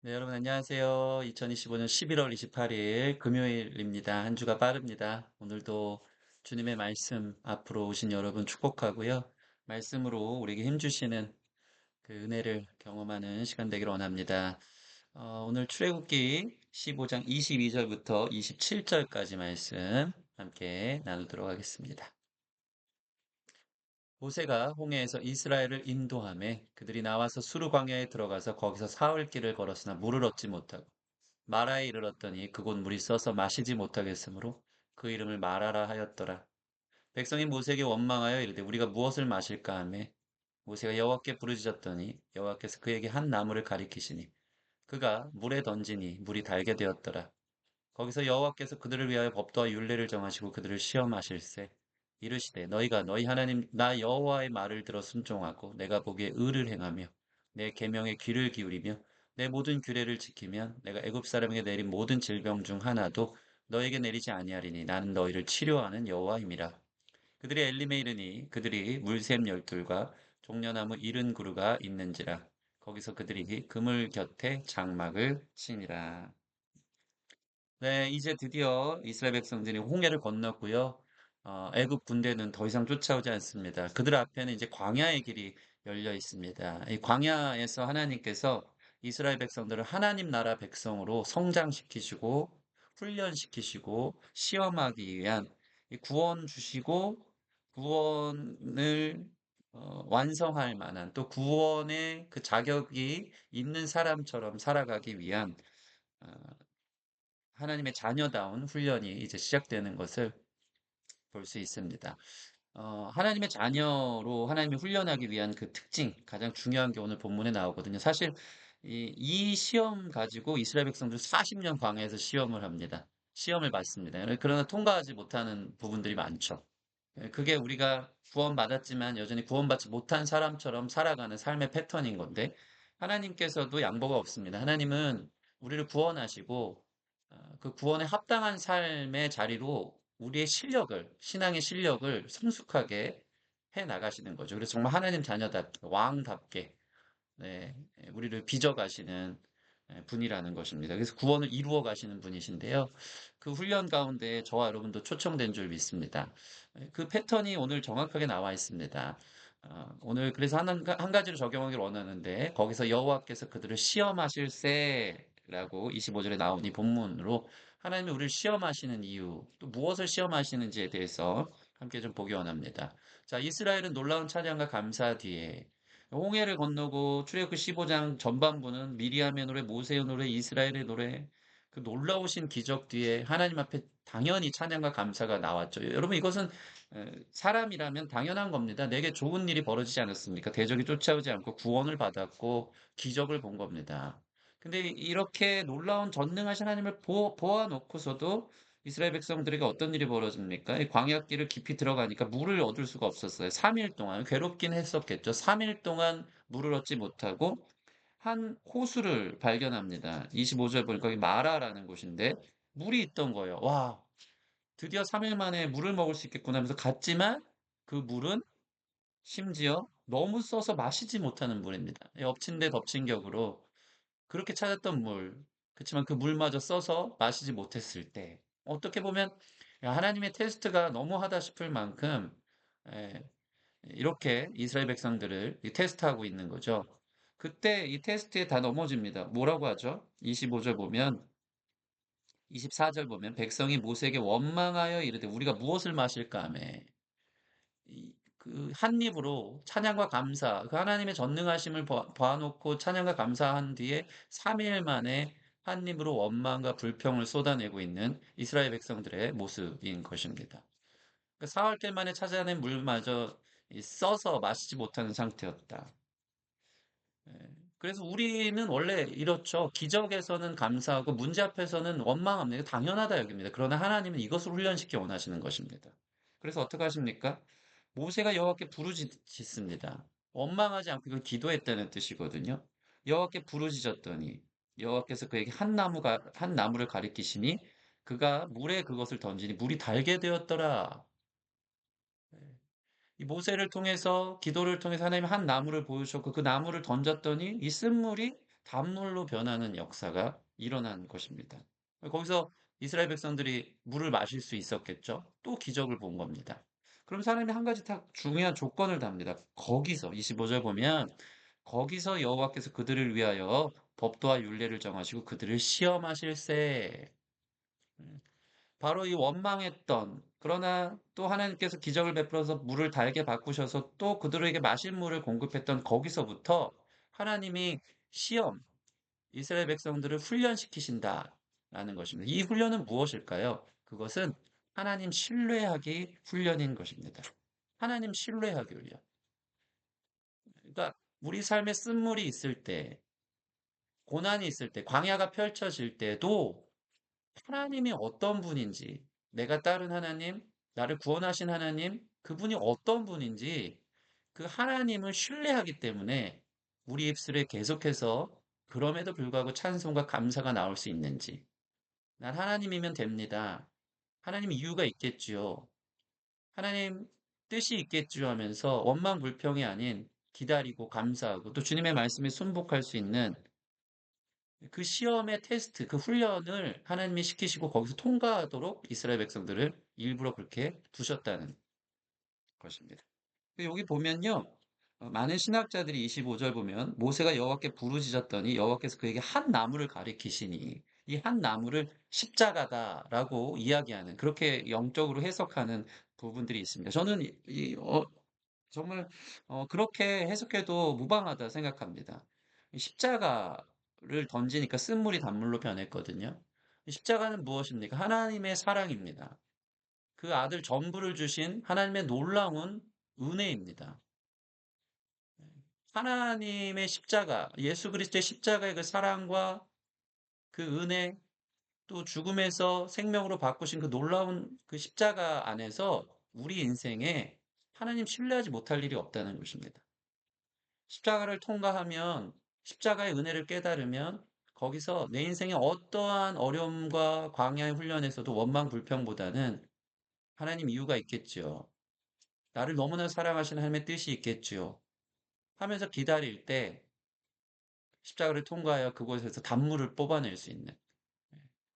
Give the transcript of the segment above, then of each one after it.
네, 여러분 안녕하세요. 2025년 11월 28일 금요일입니다. 한 주가 빠릅니다. 오늘도 주님의 말씀 앞으로 오신 여러분 축복하고요. 말씀으로 우리에게 힘주시는 그 은혜를 경험하는 시간 되기를 원합니다. 오늘 출애굽기 15장 22절부터 27절까지 말씀 함께 나누도록 하겠습니다. 모세가 홍해에서 이스라엘을 인도하매 그들이 나와서 수르 광야에 들어가서 거기서 사흘 길을 걸었으나 물을 얻지 못하고 마라에 이르렀더니 그곳 물이 써서 마시지 못하겠으므로 그 이름을 마라라 하였더라. 백성이 모세에게 원망하여 이르되 우리가 무엇을 마실까 하며 모세가 여호와께 부르짖었더니 여호와께서 그에게 한 나무를 가리키시니 그가 물에 던지니 물이 달게 되었더라. 거기서 여호와께서 그들을 위하여 법도와 율례를 정하시고 그들을 시험하실세 이르시되 너희가 너희 하나님 나 여호와의 말을 들어 순종하고 내가 보기에 의를 행하며 내 계명에 귀를 기울이며 내 모든 규례를 지키면 내가 애굽 사람에게 내린 모든 질병 중 하나도 너에게 내리지 아니하리니 나는 너희를 치료하는 여호와임이라. 그들이 엘림에 이르니 그들이 물샘 열둘과 종려나무 이른 그루가 있는지라. 거기서 그들이 그물 곁에 장막을 치니라. 네, 이제 드디어 이스라엘 백성들이 홍해를 건넜고요. 애굽 군대는 더 이상 쫓아오지 않습니다. 그들 앞에는 이제 광야의 길이 열려 있습니다. 이 광야에서 하나님께서 이스라엘 백성들을 하나님 나라 백성으로 성장시키시고 훈련시키시고 시험하기 위한 이 구원 주시고 구원을 완성할 만한 또 구원의 그 자격이 있는 사람처럼 살아가기 위한 어, 하나님의 자녀다운 훈련이 이제 시작되는 것을 볼 수 있습니다. 하나님의 자녀로 하나님이 훈련하기 위한 그 특징, 가장 중요한 게 오늘 본문에 나오거든요. 사실 이 시험 가지고 이스라엘 백성들 40년 광야에서 시험을 합니다. 시험을 받습니다. 그러나 통과하지 못하는 부분들이 많죠. 그게 우리가 구원받았지만 여전히 구원받지 못한 사람처럼 살아가는 삶의 패턴인 건데 하나님께서도 양보가 없습니다. 하나님은 우리를 구원하시고 그 구원에 합당한 삶의 자리로 우리의 실력을, 신앙의 실력을 성숙하게 해 나가시는 거죠. 그래서 정말 하나님 자녀답게, 왕답게, 네, 우리를 빚어가시는 분이라는 것입니다. 그래서 구원을 이루어 가시는 분이신데요. 그 훈련 가운데 저와 여러분도 초청된 줄 믿습니다. 그 패턴이 오늘 정확하게 나와 있습니다. 오늘 그래서 한 가지를 적용하기를 원하는데 거기서 여호와께서 그들을 시험하실세라고 25절에 나온 이 본문으로 하나님이 우리를 시험하시는 이유, 또 무엇을 시험하시는지에 대해서 함께 좀 보기 원합니다. 자, 이스라엘은 놀라운 찬양과 감사 뒤에 홍해를 건너고 출애굽기 15장 전반부는 미리암의 노래, 모세의 노래, 이스라엘의 노래, 그 놀라우신 기적 뒤에 하나님 앞에 당연히 찬양과 감사가 나왔죠. 여러분 이것은 사람이라면 당연한 겁니다. 내게 좋은 일이 벌어지지 않았습니까? 대적이 쫓아오지 않고 구원을 받았고 기적을 본 겁니다. 근데 이렇게 놀라운 전능하신 하나님을 보아놓고서도 이스라엘 백성들에게 어떤 일이 벌어집니까? 이 광야길을 깊이 들어가니까 물을 얻을 수가 없었어요. 3일 동안 괴롭긴 했었겠죠. 3일 동안 물을 얻지 못하고 한 호수를 발견합니다. 25절 보니까 여기 마라라는 곳인데 물이 있던 거예요. 와, 드디어 3일 만에 물을 먹을 수 있겠구나 하면서 갔지만 그 물은 심지어 너무 써서 마시지 못하는 물입니다. 엎친 데 덮친 격으로 그렇게 찾았던 물, 그렇지만 그 물마저 써서 마시지 못했을 때, 어떻게 보면 야, 하나님의 테스트가 너무하다 싶을 만큼 에, 이렇게 이스라엘 백성들을 테스트하고 있는 거죠. 그때 이 테스트에 다 넘어집니다. 뭐라고 하죠? 25절 보면, 24절 보면 백성이 모세에게 원망하여 이르되 우리가 무엇을 마실까 하며 그 한 입으로 찬양과 감사, 그 하나님의 전능하심을 봐놓고 찬양과 감사한 뒤에 3일 만에 한 입으로 원망과 불평을 쏟아내고 있는 이스라엘 백성들의 모습인 것입니다. 그 사흘 만에 찾아낸 물마저 써서 마시지 못하는 상태였다. 예. 그래서 우리는 원래 이렇죠. 기적에서는 감사하고 문제 앞에서는 원망합니다. 당연하다 여깁니다. 그러나 하나님은 이것을 훈련시켜 원하시는 것입니다. 그래서 어떻게 하십니까? 모세가 여호와께 부르짖습니다. 원망하지 않고 이걸 기도했다는 뜻이거든요. 여호와께 부르짖었더니 여호와께서 그에게 한 나무를 가리키시니 그가 물에 그것을 던지니 물이 달게 되었더라. 이 모세를 통해서 기도를 통해서 하나님 한 나무를 보여주셨고 그 나무를 던졌더니 이 쓴물이 단물로 변하는 역사가 일어난 것입니다. 거기서 이스라엘 백성들이 물을 마실 수 있었겠죠? 또 기적을 본 겁니다. 그럼 사람이 한 가지 딱 중요한 조건을 답니다. 거기서 25절 보면 거기서 여호와께서 그들을 위하여 법도와 율례를 정하시고 그들을 시험하실세. 바로 이 원망했던 그러나 또 하나님께서 기적을 베풀어서 물을 달게 바꾸셔서 또 그들에게 마실 물을 공급했던 거기서부터 하나님이 시험, 이스라엘 백성들을 훈련시키신다라는 것입니다. 이 훈련은 무엇일까요? 그것은 하나님 신뢰하기 훈련인 것입니다. 하나님 신뢰하기 훈련. 그러니까 우리 삶에 쓴물이 있을 때, 고난이 있을 때, 광야가 펼쳐질 때도 하나님이 어떤 분인지, 내가 따른 하나님, 나를 구원하신 하나님, 그분이 어떤 분인지 그 하나님을 신뢰하기 때문에 우리 입술에 계속해서 그럼에도 불구하고 찬송과 감사가 나올 수 있는지. 난 하나님이면 됩니다. 하나님 이유가 있겠지요. 하나님 뜻이 있겠지요 하면서 원망불평이 아닌 기다리고 감사하고 또 주님의 말씀에 순복할 수 있는 그 시험의 테스트, 그 훈련을 하나님이 시키시고 거기서 통과하도록 이스라엘 백성들을 일부러 그렇게 두셨다는 것입니다. 여기 보면요. 많은 신학자들이 25절 보면 모세가 여호와께 부르짖었더니 여호와께서 그에게 한 나무를 가리키시니 이 한 나무를 십자가다라고 이야기하는 그렇게 영적으로 해석하는 부분들이 있습니다. 저는 정말 그렇게 해석해도 무방하다 생각합니다. 십자가를 던지니까 쓴물이 단물로 변했거든요. 십자가는 무엇입니까? 하나님의 사랑입니다. 그 아들 전부를 주신 하나님의 놀라운 은혜입니다. 하나님의 십자가, 예수 그리스도의 십자가의 그 사랑과 그 은혜, 또 죽음에서 생명으로 바꾸신 그 놀라운 그 십자가 안에서 우리 인생에 하나님 신뢰하지 못할 일이 없다는 것입니다. 십자가를 통과하면, 십자가의 은혜를 깨달으면, 거기서 내 인생의 어떠한 어려움과 광야의 훈련에서도 원망 불평보다는 하나님 이유가 있겠지요. 나를 너무나 사랑하시는 하나님의 뜻이 있겠지요. 하면서 기다릴 때 십자가를 통과하여 그곳에서 단물을 뽑아낼 수 있는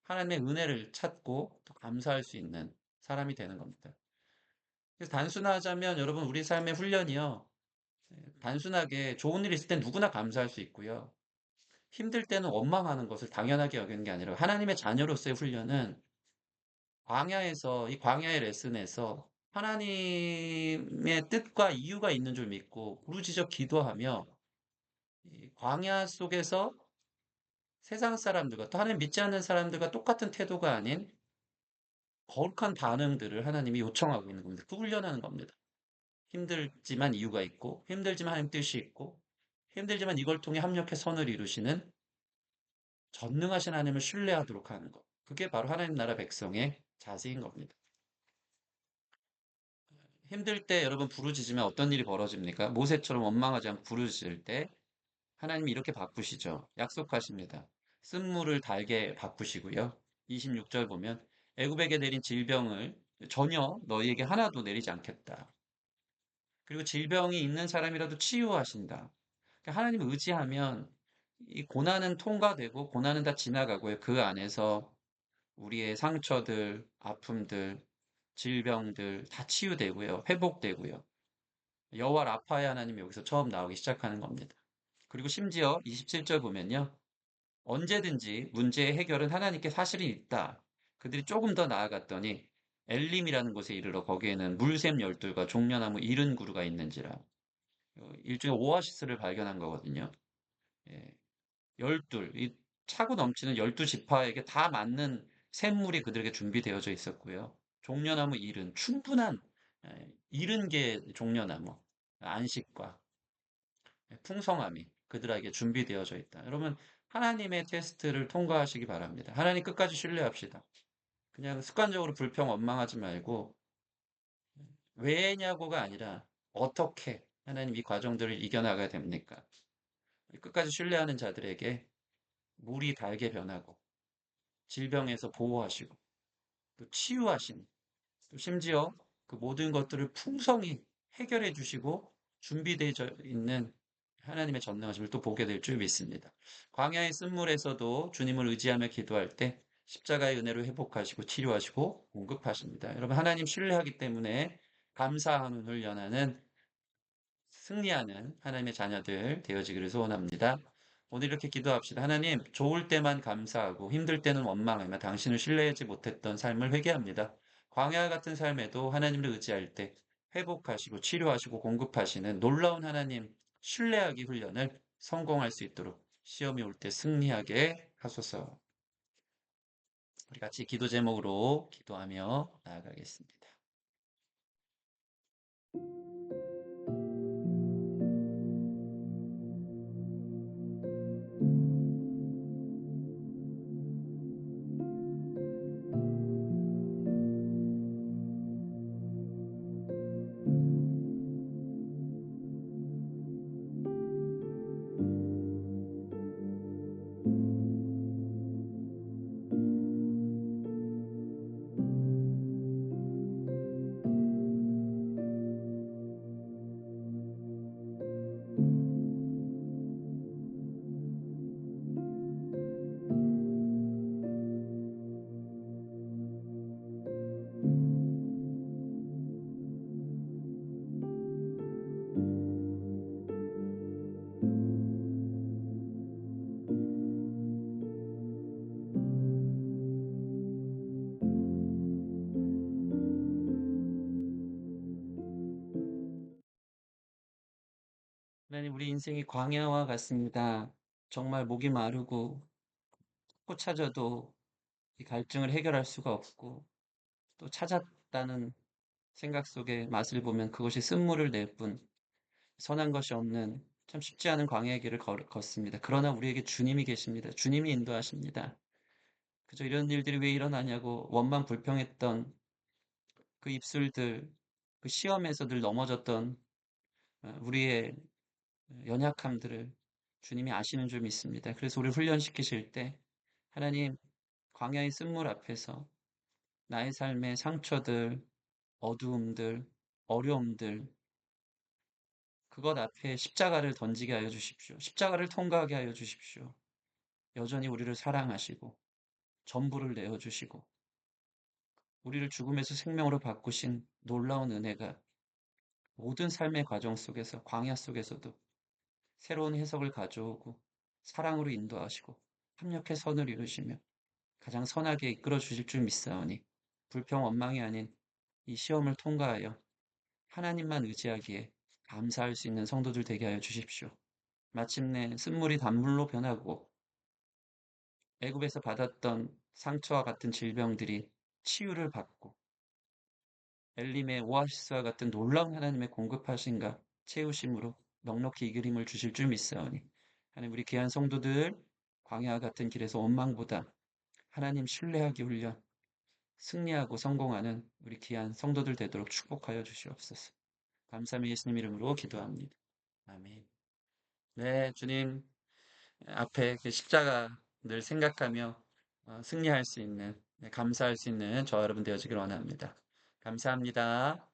하나님의 은혜를 찾고 또 감사할 수 있는 사람이 되는 겁니다. 그래서 단순하자면 여러분 우리 삶의 훈련이요. 단순하게 좋은 일 있을 땐 누구나 감사할 수 있고요. 힘들 때는 원망하는 것을 당연하게 여기는 게 아니라 하나님의 자녀로서의 훈련은 광야에서 이 광야의 레슨에서 하나님의 뜻과 이유가 있는 줄 믿고 부르짖어 기도하며 이 광야 속에서 세상 사람들과 또 하나님 믿지 않는 사람들과 똑같은 태도가 아닌 거룩한 반응들을 하나님이 요청하고 있는 겁니다. 그 훈련하는 겁니다. 힘들지만 이유가 있고 힘들지만 하나님 뜻이 있고 힘들지만 이걸 통해 합력해 선을 이루시는 전능하신 하나님을 신뢰하도록 하는 것. 그게 바로 하나님 나라 백성의 자세인 겁니다. 힘들 때 여러분 부르짖으면 어떤 일이 벌어집니까? 모세처럼 원망하지 않고 부르짖을 때 하나님이 이렇게 바꾸시죠. 약속하십니다. 쓴물을 달게 바꾸시고요. 26절 보면 애굽에게 내린 질병을 전혀 너희에게 하나도 내리지 않겠다. 그리고 질병이 있는 사람이라도 치유하신다. 그러니까 하나님을 의지하면 이 고난은 통과되고 고난은 다 지나가고요. 그 안에서 우리의 상처들, 아픔들, 질병들 다 치유되고요. 회복되고요. 여호와 라파의 하나님이 여기서 처음 나오기 시작하는 겁니다. 그리고 심지어 27절 보면요. 언제든지 문제의 해결은 하나님께 사실이 있다. 그들이 조금 더 나아갔더니 엘림이라는 곳에 이르러 거기에는 물샘 열둘과 종려나무 70그루가 있는지라. 일종의 오아시스를 발견한 거거든요. 예, 열둘, 이 차고 넘치는 12지파에게 다 맞는 샘물이 그들에게 준비되어져 있었고요. 종려나무 70, 충분한 70개 종려나무, 안식과 풍성함이 그들에게 준비되어져 있다. 여러분, 하나님의 테스트를 통과하시기 바랍니다. 하나님 끝까지 신뢰합시다. 그냥 습관적으로 불평 원망하지 말고 왜냐고가 아니라 어떻게 하나님 이 과정들을 이겨나가야 됩니까? 끝까지 신뢰하는 자들에게 물이 달게 변하고 질병에서 보호하시고 또 치유하신 또 심지어 그 모든 것들을 풍성히 해결해 주시고 준비되어 있는 하나님의 전능하심을 또 보게 될 줄 믿습니다. 광야의 쓴물에서도 주님을 의지하며 기도할 때 십자가의 은혜로 회복하시고 치료하시고 공급하십니다. 여러분, 하나님 신뢰하기 때문에 감사하는 훈련하는 승리하는 하나님의 자녀들 되어지기를 소원합니다. 오늘 이렇게 기도합시다. 하나님, 좋을 때만 감사하고 힘들 때는 원망하며 당신을 신뢰하지 못했던 삶을 회개합니다. 광야 같은 삶에도 하나님을 의지할 때 회복하시고 치료하시고 공급하시는 놀라운 하나님 신뢰하기 훈련을 성공할 수 있도록 시험이 올 때 승리하게 하소서. 우리 같이 기도 제목으로 기도하며 나아가겠습니다. 하나님, 우리 인생이 광야와 같습니다. 정말 목이 마르고 또 찾아도 이 갈증을 해결할 수가 없고 또 찾았다는 생각 속에 맛을 보면 그것이 쓴물을 낼 뿐 선한 것이 없는 참 쉽지 않은 광야의 길을 걷습니다. 그러나 우리에게 주님이 계십니다. 주님이 인도하십니다. 그저 이런 일들이 왜 일어나냐고 원망 불평했던 그 입술들, 그 시험에서 늘 넘어졌던 우리의 연약함들을 주님이 아시는 줄 믿습니다. 그래서 우리를 훈련시키실 때 하나님 광야의 쓴물 앞에서 나의 삶의 상처들, 어두움들, 어려움들, 그것 앞에 십자가를 던지게 하여 주십시오. 십자가를 통과하게 하여 주십시오. 여전히 우리를 사랑하시고, 전부를 내어주시고, 우리를 죽음에서 생명으로 바꾸신 놀라운 은혜가 모든 삶의 과정 속에서, 광야 속에서도 새로운 해석을 가져오고, 사랑으로 인도하시고, 합력해 선을 이루시며, 가장 선하게 이끌어 주실 줄 믿사오니, 불평 원망이 아닌 이 시험을 통과하여 하나님만 의지하기에 감사할 수 있는 성도들 되게 하여 주십시오. 마침내 쓴물이 단물로 변하고 애굽에서 받았던 상처와 같은 질병들이 치유를 받고 엘림의 오아시스와 같은 놀라운 하나님의 공급하신가 채우심으로 넉넉히 이길 힘을 주실 줄 믿사오니 하나님 우리 귀한 성도들 광야와 같은 길에서 원망보다 하나님 신뢰하기 훈련 승리하고 성공하는 우리 귀한 성도들 되도록 축복하여 주시옵소서. 감사함이 예수님 이름으로 기도합니다. 아멘. 네, 주님 앞에 그 십자가 늘 생각하며 승리할 수 있는, 네, 감사할 수 있는 저와 여러분 되어지길 원합니다. 감사합니다.